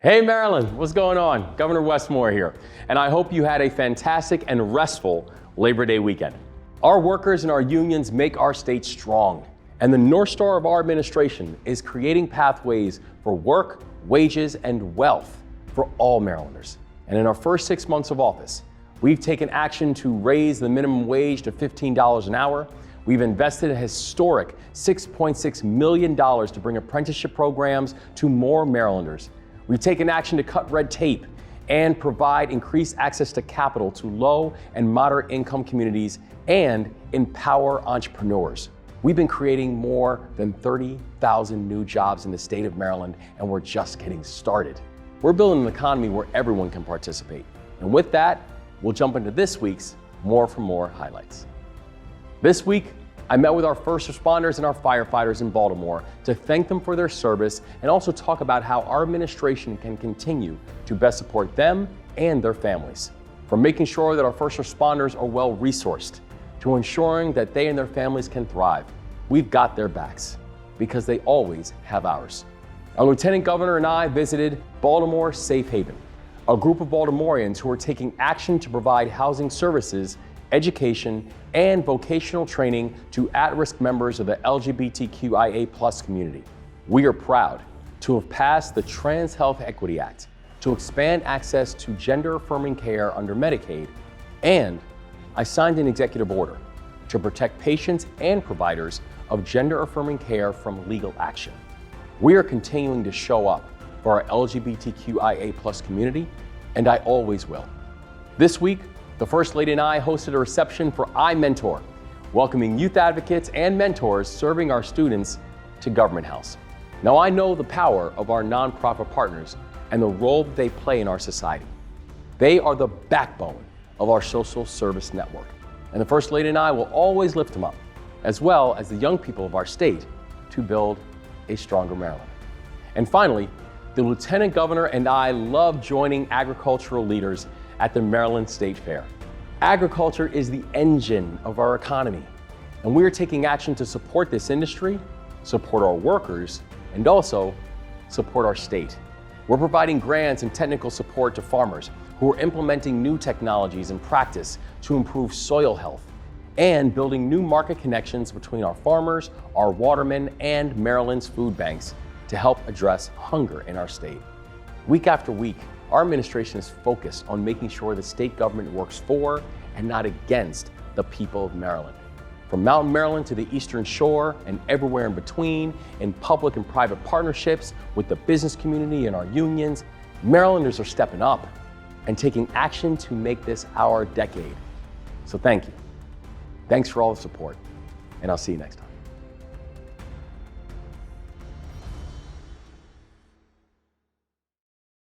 Hey Maryland, what's going on? Governor Westmore here, and I hope you had a fantastic and restful Labor Day weekend. Our workers and our unions make our state strong, and the North Star of our administration is creating pathways for work, wages, and wealth for all Marylanders. And in our first 6 months of office, we've taken action to raise the minimum wage to $15 an hour. We've invested a historic $6.6 million to bring apprenticeship programs to more Marylanders. We've taken action to cut red tape and provide increased access to capital to low and moderate income communities and empower entrepreneurs. We've been creating more than 30,000 new jobs in the state of Maryland, and we're just getting started. We're building an economy where everyone can participate. And with that, we'll jump into this week's More for More highlights. This week, I met with our first responders and our firefighters in Baltimore to thank them for their service and also talk about how our administration can continue to best support them and their families. From making sure that our first responders are well resourced to ensuring that they and their families can thrive, we've got their backs because they always have ours. Our Lieutenant Governor and I visited Baltimore Safe Haven, a group of Baltimoreans who are taking action to provide housing services, education, and vocational training to at-risk members of the LGBTQIA+ community. We are proud to have passed the Trans Health Equity Act to expand access to gender-affirming care under Medicaid, and I signed an executive order to protect patients and providers of gender-affirming care from legal action. We are continuing to show up for our LGBTQIA+ community, and I always will. This week, the First Lady and I hosted a reception for iMentor, welcoming youth advocates and mentors serving our students to Government House. Now, I know the power of our nonprofit partners and the role that they play in our society. They are the backbone of our social service network, and the First Lady and I will always lift them up, as well as the young people of our state, to build a stronger Maryland. And finally, the Lieutenant Governor and I love joining agricultural leaders at the Maryland State Fair. Agriculture is the engine of our economy, and we are taking action to support this industry, support our workers, and also support our state. We're providing grants and technical support to farmers who are implementing new technologies and practice to improve soil health, and building new market connections between our farmers, our watermen, and Maryland's food banks to help address hunger in our state. Week after week, our administration is focused on making sure the state government works for and not against the people of Maryland. From Mountain Maryland to the Eastern Shore and everywhere in between, in public and private partnerships with the business community and our unions, Marylanders are stepping up and taking action to make this our decade. So thank you. Thanks for all the support, and I'll see you next time.